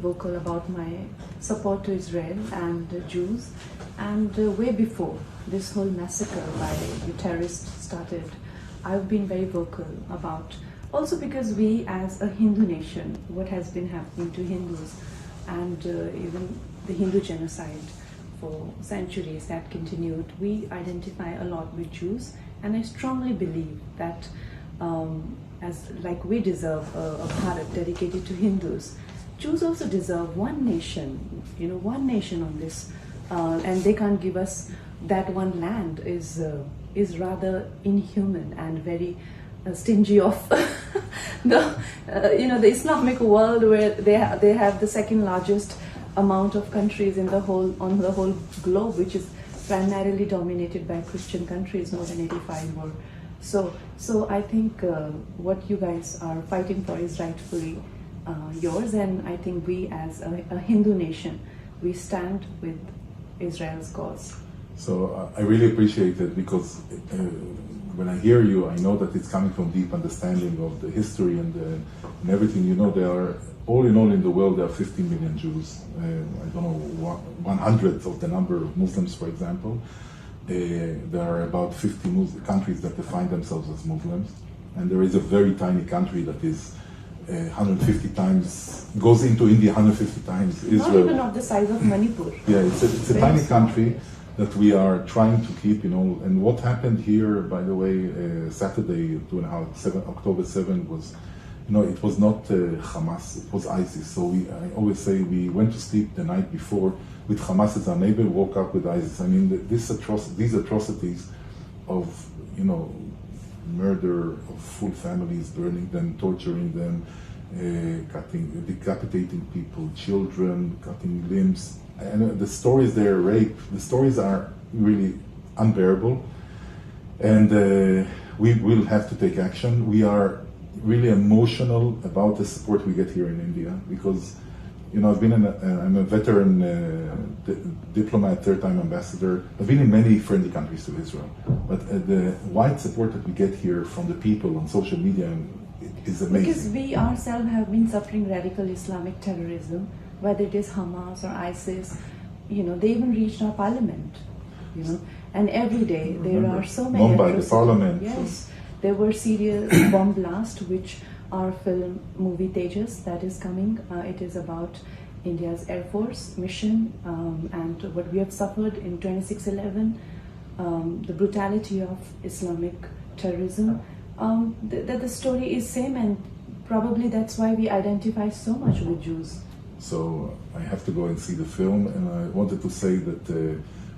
vocal about my support to Israel and Jews. And way before this whole massacre by the terrorists started, I've been very vocal about, also because we as a Hindu nation, what has been happening to Hindus and even the Hindu genocide for centuries that continued, we identify a lot with Jews, and I strongly believe that as like we deserve a Bharat dedicated to Hindus, Jews also deserve one nation, one nation on this, and they can't give us that one land is rather inhuman and very stingy of the Islamic world, where they have the second largest amount of countries on the whole globe, which is primarily dominated by Christian countries, more than 85 or so. I think what you guys are fighting for is rightfully yours, and I think we as a Hindu nation, we stand with Israel's cause. So I really appreciate it, because when I hear you, I know that it's coming from deep understanding of the history and everything. There are, all in all in the world, there are 15 million Jews. I don't know, 100th of the number of Muslims, for example. There are about 50 countries that define themselves as Muslims. And there is a very tiny country that is 150 times, goes into India 150 times. Israel. Not even of the size of Manipur. Yeah, it's a tiny country that we are trying to keep, and what happened here, by the way, Saturday, October 7 was, it was not Hamas, it was ISIS. So I always say we went to sleep the night before with Hamas as our neighbor, woke up with ISIS. I mean, these atrocities of, murder of full families, burning them, torturing them, decapitating people, children, cutting limbs. And the stories there, rape, the stories are really unbearable. And we will have to take action. We are really emotional about the support we get here in India, because, I'm a veteran diplomat, third-time ambassador. I've been in many friendly countries to Israel. But the wide support that we get here from the people on social media is amazing. Because we ourselves have been suffering radical Islamic terrorism, whether it is Hamas or ISIS, they even reached our parliament, and every day there are so many Mumbai, the parliament. Yes, there were serious bomb blasts, which our film movie Tejas that is coming. It is about India's Air Force mission and what we have suffered in 26/11, the brutality of Islamic terrorism. The story is same, and probably that's why we identify so much with Jews. So I have to go and see the film, and I wanted to say that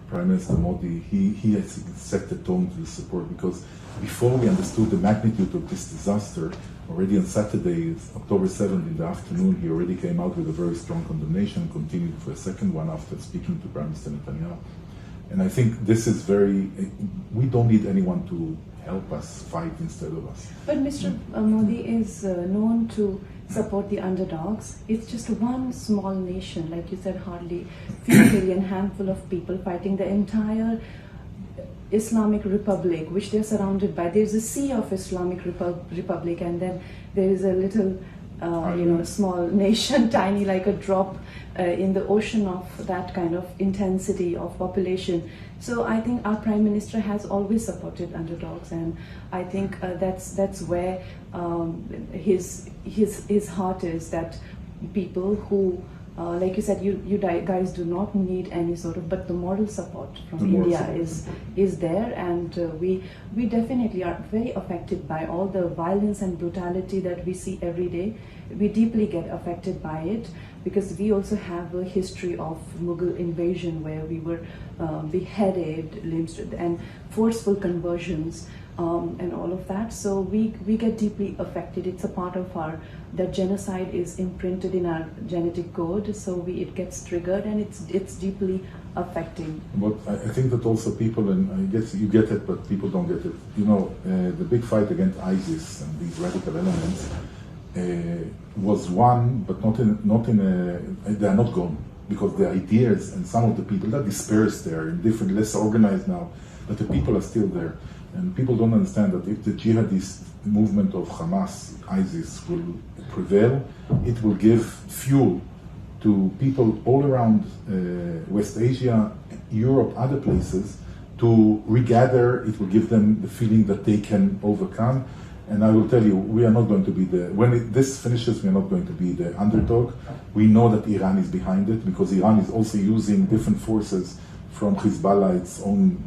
Prime Minister Modi, he has set the tone to the support, because before we understood the magnitude of this disaster, already on Saturday, October 7th in the afternoon, he already came out with a very strong condemnation, continued for a second one after speaking to Prime Minister Netanyahu. And I think this is we don't need anyone to help us fight instead of us. But Mr. Modi is known to support the underdogs. It's just one small nation, like you said, hardly few million, handful of people fighting the entire Islamic Republic, which they're surrounded by. There's a sea of Islamic Republic, and then there is a little, small nation, tiny like a drop in the ocean of that kind of intensity of population. So I think our Prime Minister has always supported underdogs, and I think that's where his heart is, that people who, like you said, you guys do not need any sort of, but the moral support from India is there, and we definitely are very affected by all the violence and brutality that we see every day. We deeply get affected by it, because we also have a history of Mughal invasion, where we were beheaded, limbs, and forceful conversions, and all of that. So we get deeply affected. It's a part of that genocide is imprinted in our genetic code, so it gets triggered, and it's deeply affecting. But I think that also people, and I guess you get it, but people don't get it. The big fight against ISIS and these radical elements was won, but they are not gone, because the ideas and some of the people that dispersed there in different, less organized now, but the people are still there. And people don't understand that if the jihadist movement of Hamas, ISIS, will prevail, it will give fuel to people all around West Asia, Europe, other places, to regather. It will give them the feeling that they can overcome. And I will tell you, we are not going to be this finishes, we are not going to be the underdog. We know that Iran is behind it, because Iran is also using different forces from Hezbollah, its own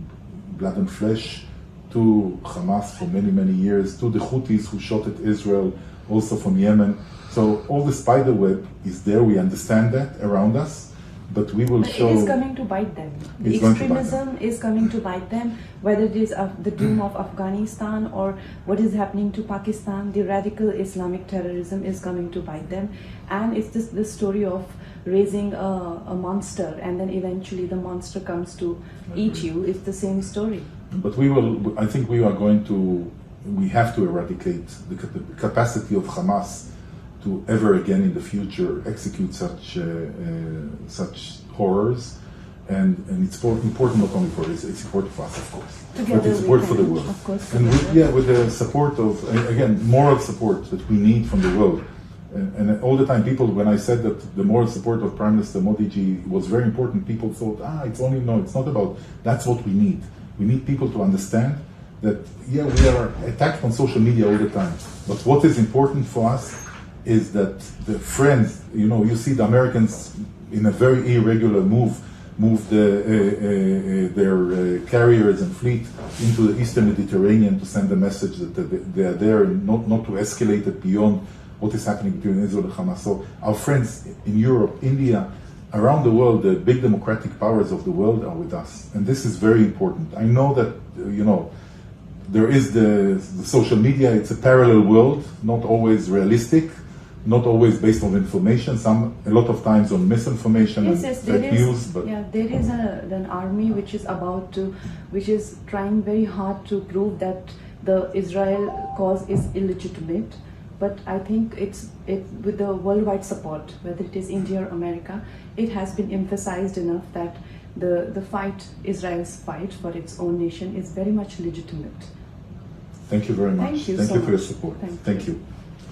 blood and flesh, to Hamas for many, many years, to the Houthis who shot at Israel, also from Yemen. So all the spider web is there, we understand that around us. But we will show... It is coming to bite them. The extremism is coming to bite them, whether it is the doom of Afghanistan or what is happening to Pakistan. The radical Islamic terrorism is coming to bite them. And it's this story of raising a monster, and then eventually the monster comes to eat you. It's the same story. But I think we have to eradicate the capacity of Hamas to ever again in the future execute such horrors, and it's important not only for us, it's important for us, of course, together, but it's important for the world, of course, and with the support of, again, moral support that we need from the world. And all the time, people, when I said that the moral support of Prime Minister Modi ji was very important, people thought, it's not about, that's what we need. We need people to understand that, we are attacked on social media all the time, but what is important for us is that the friends, you see the Americans in a very irregular move their carriers and fleet into the Eastern Mediterranean to send a message that they are there, and not to escalate it beyond what is happening between Israel and Hamas. So our friends in Europe, India, around the world, the big democratic powers of the world are with us. And this is very important. I know that, there is the social media, it's a parallel world, not always realistic, not always based on information, a lot of times on misinformation and fake news. But there is an army which is trying very hard to prove that the Israel cause is illegitimate. But I think with the worldwide support, whether it is India or America, it has been emphasized enough that the fight, Israel's fight for its own nation, is very much legitimate. Thank you very much. Thank you for your support. Thank you. You.